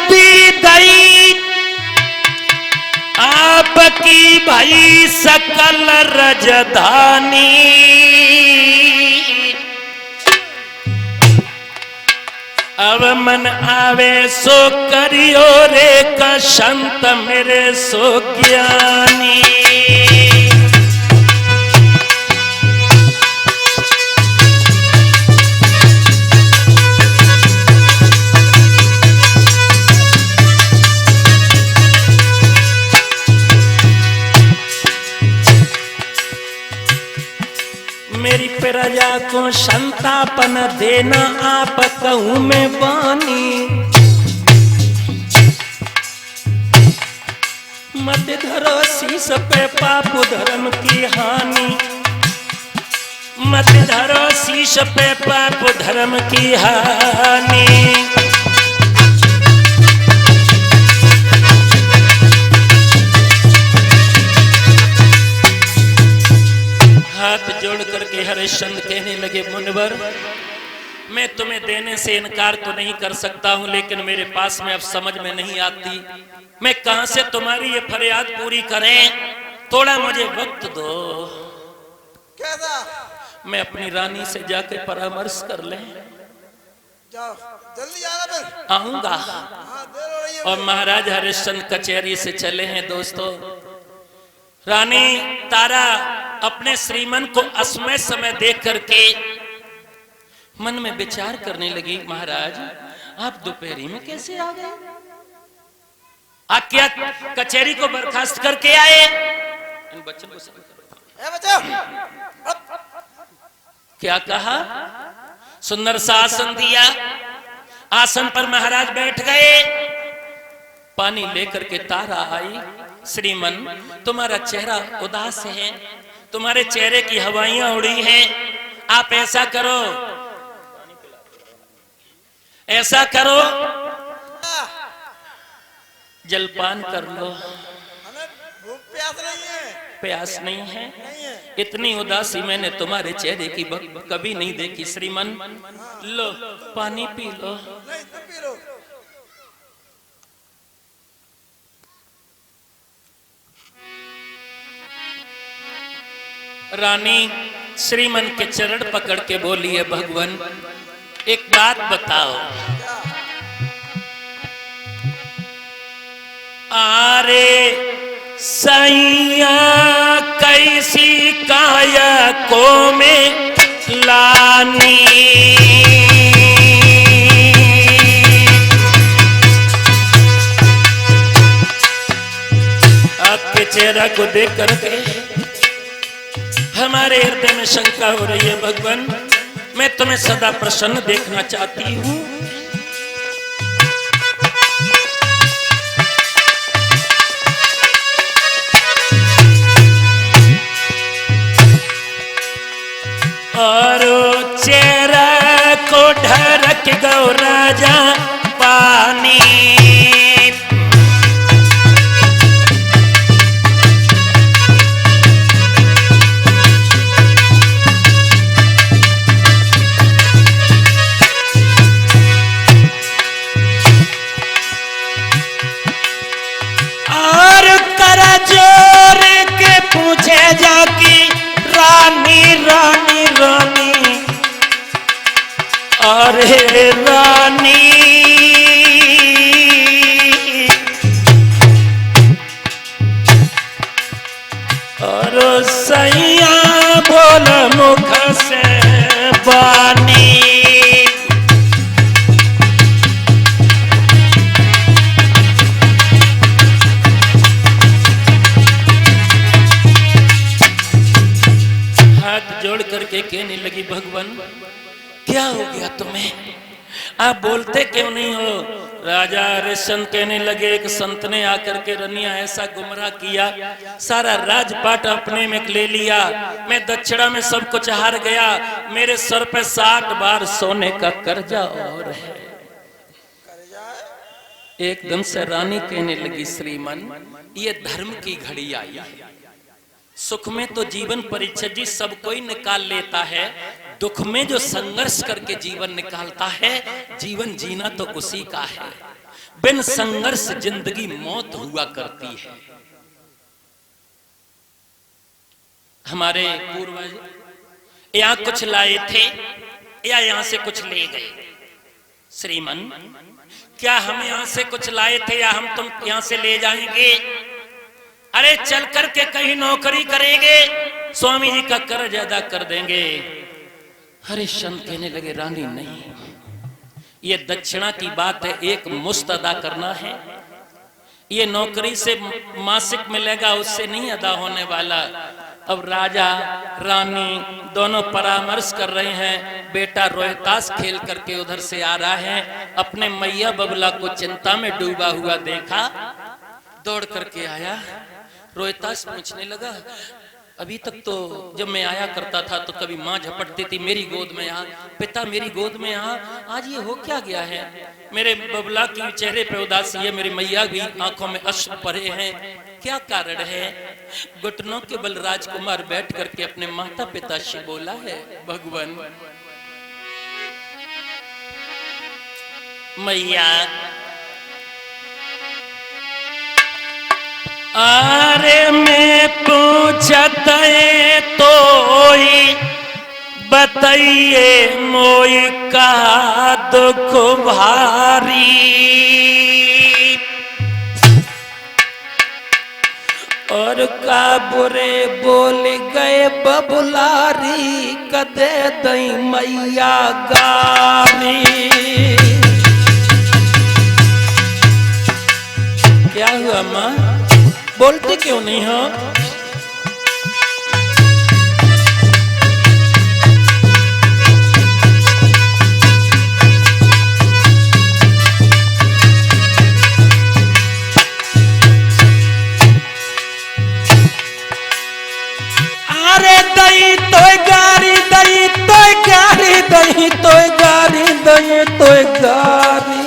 दी गई आपकी भाई सकल रजधानी। अब मन आवे सो करियो रे का संत मेरे सो ज्ञानी। मेरी प्रजा को संतापन देना आप कहूं मैं बानी। मत धरो शीश पे पाप धर्म की हानि। मत धरो शीश पे पाप धर्म की हानि। हाथ जोड़ करके हरिश्चंद्र कहने लगे, मुनिवर मैं तुम्हें देने से इनकार तो नहीं कर सकता हूं, लेकिन मेरे पास में अब समझ में नहीं आती मैं कहां से तुम्हारी ये फरियाद पूरी करें। थोड़ा मुझे वक्त दो। कैसा? मैं अपनी रानी से जाकर परामर्श कर ले। जाओ जल्दी आना फिर। आऊंगा। हाँ, देर हो रही है। और महाराज हरिश्चंद्र कचहरी से चले हैं। दोस्तों, रानी तारा अपने श्रीमन को असमय समय देख करके मन में विचार करने लगी, महाराज आप दोपहरी में कैसे आ गए? आप क्या कचहरी को बर्खास्त करके आए? इन बच्चों को क्या कहा? सुंदर सा आसन दिया। आसन पर महाराज बैठ गए। पानी लेकर के तारा आई। श्रीमन तुम्हारा चेहरा उदास है, तुम्हारे चेहरे की हवाइयां उड़ी हैं। आप ऐसा करो, ऐसा करो, जलपान कर लो। हमें भूख प्यास नहीं है। प्यास नहीं है? नहीं है। इतनी उदासी मैंने तुम्हारे चेहरे की कभी नहीं देखी। श्रीमन लो पानी पी लो। नहीं तुम पी लो। रानी श्रीमन के चरण पकड़ के बोली है, भगवान एक बात बताओ। आरे सैया कैसी काया को में लानी। आपके चेहरा को देख करके हमारे हृदय में शंका हो रही है। भगवान मैं तुम्हें सदा प्रसन्न देखना चाहती हूँ। और चेहरा को ढरक गौ राजा पानी। जाकी रानी रानी रानी, अरे रानी और सैया बोल मुख से बानी। जोड़ करके कहने लगी, भगवान क्या हो गया तुम्हें? आप बोलते क्यों नहीं हो? राजा हरिश्चंद्र कहने लगे, एक संत ने आकर के रनिया ऐसा गुमराह किया, सारा राजपाट अपने में ले लिया, मैं दक्षिणा में सब कुछ हार गया, मेरे सर पे 60 बार सोने का कर्जा और है। एकदम से रानी कहने लगी, श्रीमान ये धर्म की घड़ी आई है। सुख में तो जीवन परीक्षा जी सब कोई निकाल लेता है, दुख में जो संघर्ष करके जीवन निकालता है, जीवन जीना तो उसी का है। बिन संघर्ष जिंदगी मौत हुआ करती है। हमारे पूर्वज यहाँ कुछ लाए थे या यहाँ से कुछ ले गए? श्रीमन, क्या हम यहाँ से कुछ लाए थे या हम तुम यहाँ से ले जाएंगे? अरे चल करके कहीं नौकरी करेंगे, स्वामी जी का कर्ज अदा कर देंगे। हरिश्चंद्र कहने लगे, रानी नहीं, ये दक्षिणा की बात है, एक मुश्त अदा करना है। ये नौकरी से मासिक मिलेगा उससे नहीं अदा होने वाला। अब राजा रानी दोनों परामर्श कर रहे हैं। बेटा रोहतास खेल करके उधर से आ रहा है, अपने मैया बबला को चिंता में डूबा हुआ देखा, दौड़ करके आया। रोहतास पूछने लगा, अभी तक तो जब मैं आया करता था तो कभी माँ झपटती थी मेरी गोद में, यहाँ पिता मेरी गोद में, यहाँ आज ये हो क्या गया है? मेरे बबला की चेहरे पे उदासी है, मेरी मैया भी आंखों में अश्रु भरे हैं, क्या कारण है? घुटनों के बल राजकुमार बैठ करके अपने माता पिता से बोला है, भगवान मैया, अरे मैं पूछत तो बताइए मोई का दुख भारी, और का बुरे बोल गए बबुलारी, कदे दई मैया गारी। क्या हुआ माँ, बोलते क्यों नहीं हो? अरे दई तो गारी, दई तो गारी, दई तो गारी, दई तो गारी।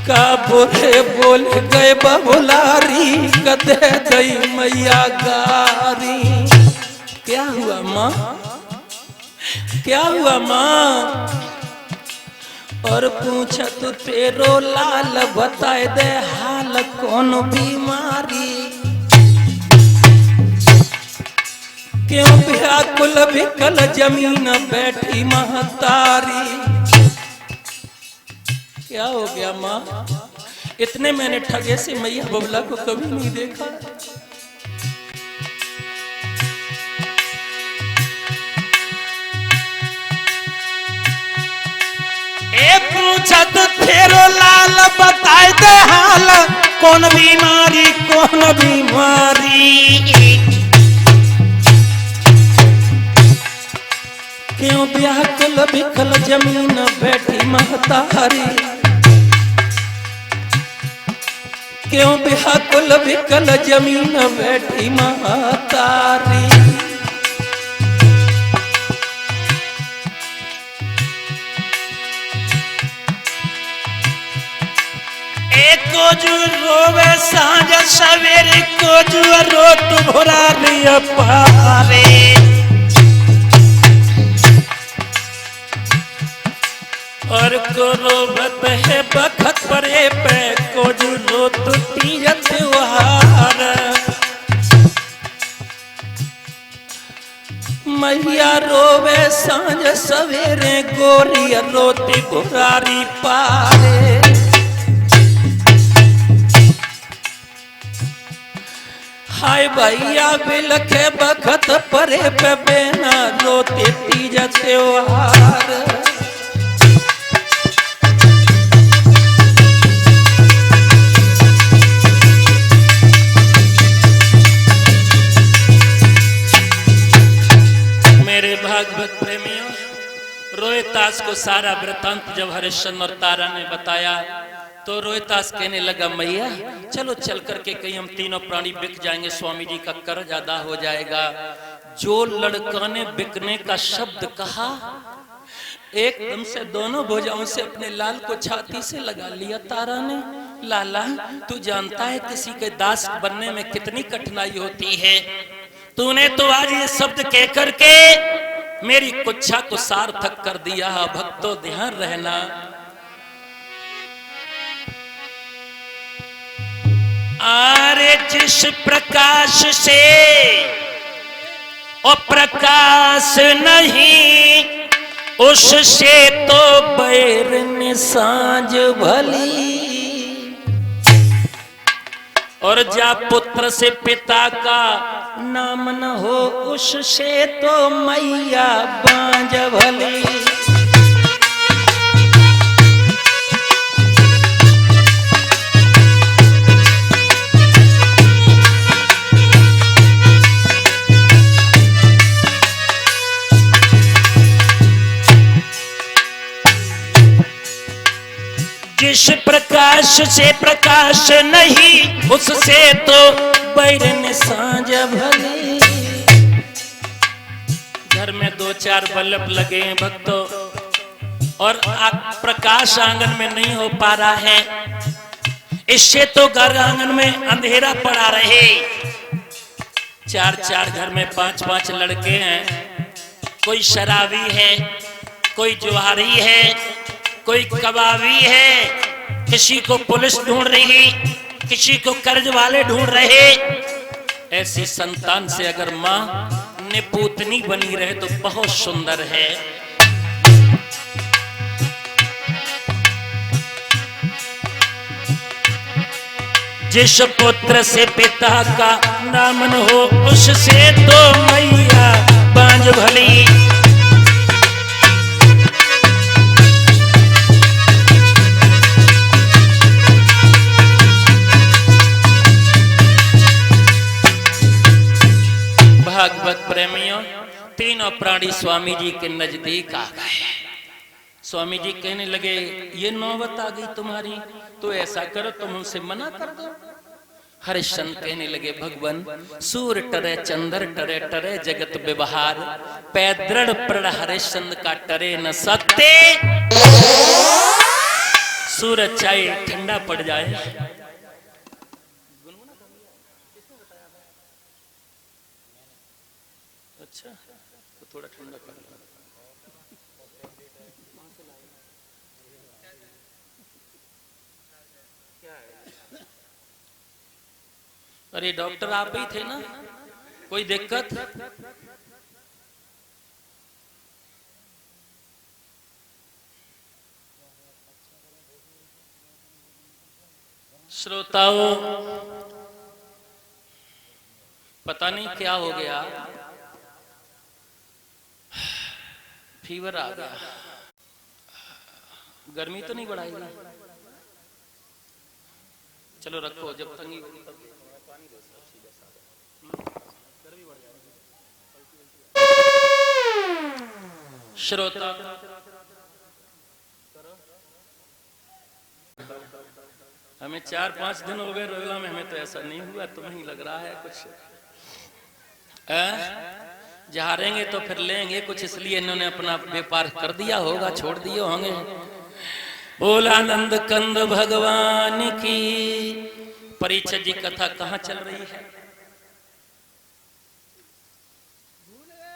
का बुरे बोल गए बबुलारी, कदे दई मैया गारी। क्या हुआ माँ, क्या हुआ माँ? और पूछा तो तेरो लाल बताए दे हाल कौन बीमारी, क्यों व्याकुल विकल जमीन बैठी महतारी। क्या हो गया माँ? इतने मैंने ठगे से मैया बबला को कभी नहीं देखा। ए पूछा तो फेरो लाल बताए दे हाल कौन बीमारी, कौन बीमारी, क्यों व्याकुल विकल जमीन बैठी महतारी, क्यों व्याकुल विकल जमीन बैठी महतारी। को जो रोवे सांझ सवेरे, को जो रोत भरा लिया पारे, और को रोबत है बखत परे पे, को जो रोत तीज त्योहार। मैया रोवे सांझ सवेरे, गोरी रोती भुरारी पारे। हाय भैया बिलखे बखत परे पे, बेना रोते तीज त्योहार। मेरे भागवत प्रेमियों, रोहितास को सारा वृतांत जब हरिश्चंद्र और तारा ने बताया तो रोहितास कहने लगा, मैया चलो चल करके कहीं हम तीनों प्राणी बिक जाएंगे, स्वामी जी का कर्ज अदा हो जाएगा। जो लड़का ने बिकने का शब्द कहा, एकदम से दोनों भुजाओं से अपने लाल को छाती से लगा लिया तारा ने। लाला, तू जानता है किसी के दास बनने में कितनी कठिनाई होती है। तूने तो आज ये शब्द कह करके मेरी कुच्छा को सार्थक कर दिया। भक्तों ध्यान रहना, अरे जिस प्रकाश से ओ प्रकाश नहीं, उससे तो बैर ने सांझ भली। और जा पुत्र से पिता का नाम न हो, उससे तो मैया बांझ भली। जिस प्रकाश से प्रकाश नहीं, उससे तो बैर ने सांझ भली। घर में 2-4 बल्ब लगे हैं भक्तों, और प्रकाश आंगन में नहीं हो पा रहा है, इससे तो घर आंगन में अंधेरा पड़ा रहे। 4-4 घर में 5-5 लड़के हैं, कोई शराबी है, कोई जुआरी है, कोई कबाबी है, किसी को पुलिस ढूंढ रही, किसी को कर्ज वाले ढूंढ रहे। ऐसी संतान से अगर मां निपुतनी बनी रहे तो बहुत सुंदर है। जिस पुत्र से पिता का नाम न हो, उससे तो मैया बांझ भली। भागवत प्रेमियों, तीनों प्राणी स्वामी जी के नजदीक आ गए। स्वामी जी कहने लगे, ये नौबत आ गई तुम्हारी, तो ऐसा करो तुम हमसे मना कर दो। हरिश्चंद्र कहने लगे, भगवान सूर टरे चंद्र टरे टरे जगत व्यवहार, पैदृढ़ प्रण हरिश्चंद्र का टरे न सत्य। सूरज चाहे ठंडा पड़ जाए, अच्छा तो थोड़ा ठंडा कर लो। अरे डॉक्टर आप ही थे ना, कोई दिक्कत? श्रोताओं, पता नहीं क्या हो गया, फीवर आ गया। गर्मी तो नहीं बढ़ाएगी? चलो रखो, जब तंगी होगी तब पानी दो, सीधा साधा, गर्मी बढ़ जाएगी। श्रोता हमें 4-5 दिन हो गए रोजा में, हमें तो ऐसा नहीं हुआ, तुम्हें ही लग रहा है कुछ। जहारेंगे तो फिर लेंगे कुछ, इसलिए इन्होंने अपना व्यापार कर दिया होगा, छोड़ दिए होंगे। बोलानंद कंद भगवान की। परीक्षा जी कथा कहाँ चल रही है?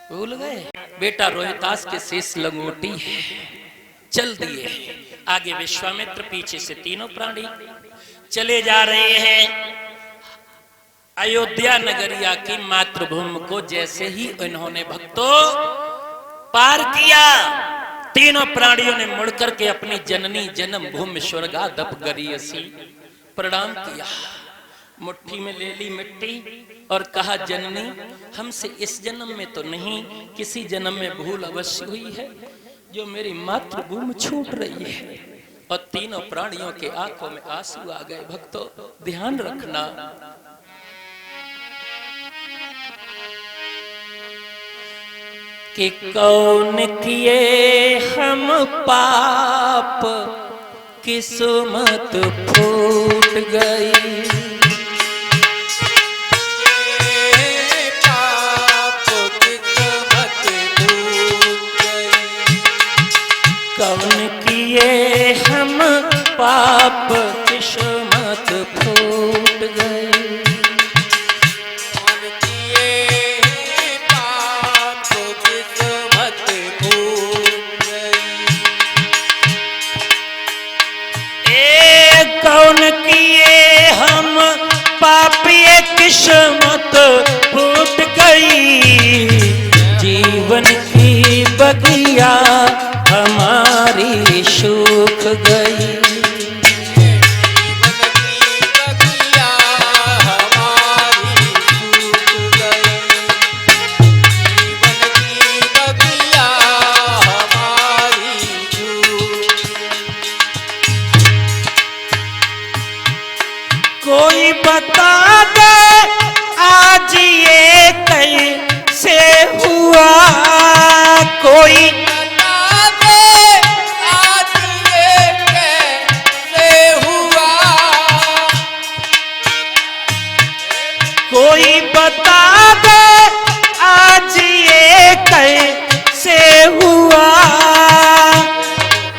भूल गए? बेटा रोहितास के शेष लंगोटी है, चल दिए। आगे विश्वामित्र, पीछे से तीनों प्राणी चले जा रहे हैं। अयोध्या नगरिया की मातृभूमि को जैसे ही इन्होंने भक्तों पार किया, तीनों प्राणियों ने मुड़कर के अपनी जननी जन्म भूमि स्वर्गादप गरीयसी प्रणाम किया। मुट्ठी में ले ली मिट्टी और कहा, जननी हमसे इस जन्म में तो नहीं, किसी जन्म में भूल अवश्य हुई है जो मेरी मातृभूमि छूट रही है। और तीनों प्राणियों के आंखों में आंसू आ गए। भक्तों ध्यान रखना, कि कौन किए हम पाप, किस्मत फूट गई। पाप किस्मत फूट गई। कौन किए हम पाप, किस्मत फूट गई। किस्मत फूट गई, जीवन की बगिया हमारी सूख गई। जीवन की बगिया हमारी सूख गई। जीवन की बगिया हमारी कोई बता दे आज ये कैसे हुआ, कोई बता दे आज ये कैसे हुआ। कोई बता दे आज ये कैसे हुआ,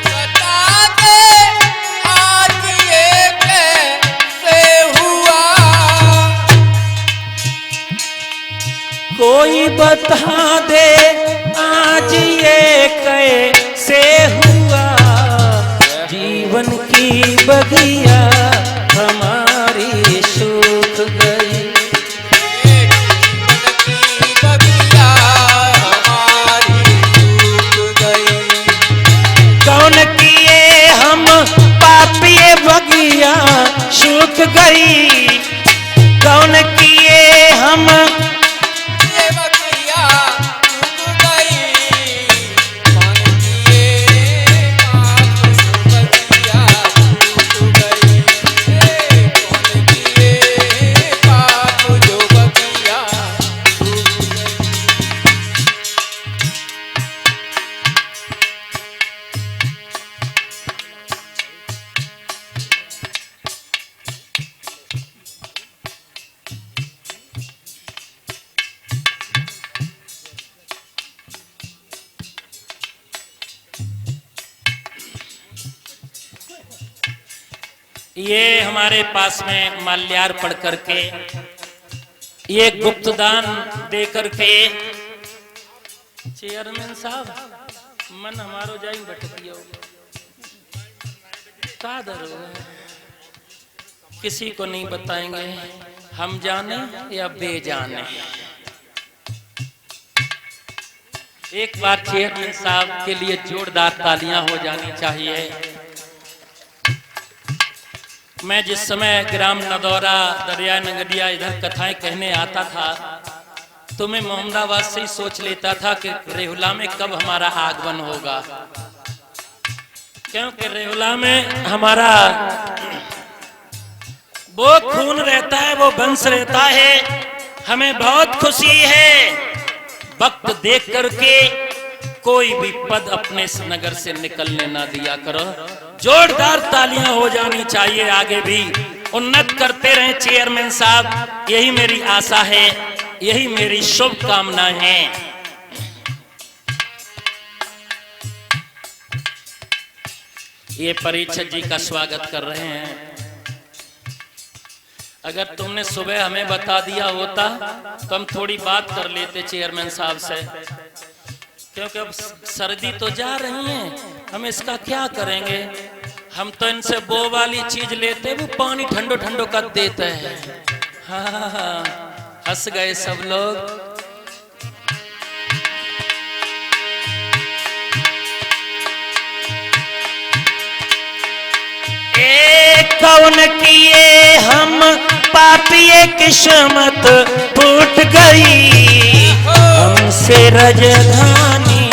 बता दे आज ये कैसे हुआ। कोई बता दे आज ये कैसे हुआ, जीवन की बगिया हमारी सूख गई। जीवन की बगिया हमारी सूख गई। कौन किए हम पाप ये बगिया सूख गई, कौन किए हम ये बगिया सूख गई। कौन किए पाप जो बगिया सूख गई। कौन किए पाप जो बगिया सूख गई। ये हमारे पास में माल्यार्पण करके, ये गुप्त दान दे करके, चेयरमैन साहब मन हमारो जाई भटकियो का दर किसी को नहीं बताएंगे, हम जाने या बेजाने। एक बार चेयरमैन साहब के लिए जोरदार तालियां हो जानी चाहिए। मैं जिस समय ग्राम नदौरा, दरिया नगरिया इधर कथाएं कहने आता था तो मैं मोहम्मदाबाद से ही सोच लेता था कि रेहुला में कब हमारा आगमन होगा, क्योंकि रेहुला में हमारा वो खून रहता है, वो वंश रहता है। हमें बहुत खुशी है, वक्त देख करके कोई भी पद अपने इस नगर से निकलने ना दिया करो। जोरदार तालियां हो जानी चाहिए, आगे भी उन्नत करते रहे चेयरमैन साहब, यही मेरी आशा है, यही मेरी शुभकामनाएं हैं। ये परीक्षक जी का स्वागत कर रहे हैं। अगर तुमने सुबह हमें बता दिया होता तो हम थोड़ी बात कर लेते चेयरमैन साहब से, क्योंकि अब सर्दी तो जा रही है, हम इसका क्या करेंगे। हम तो इनसे वो वाली चीज लेते, वो पानी ठंडो ठंडो कर देते हैं। हाँ, हंस गए सब लोग। कौन किए हम पापिये किस्मत फूट गई, हमसे राजधानी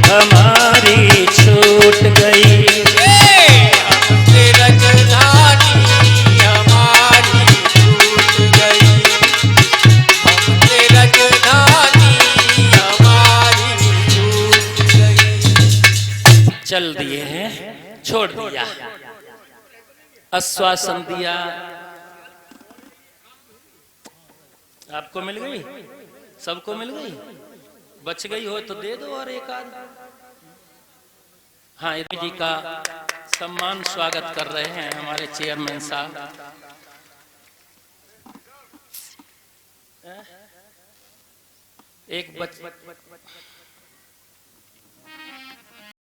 हमारी छूट गई। हमसे राजधानी हमारी छूट गई। हमसे राजधानी हमारी छूट गई। चल दिए हैं, छोड़ दिया, आश्वासन दिया। आपको मिल गई, सबको मिल गई, बच गई हो तो दे दो और एक आध। हाँ, जी का सम्मान स्वागत कर रहे हैं हमारे चेयरमैन साहब। एक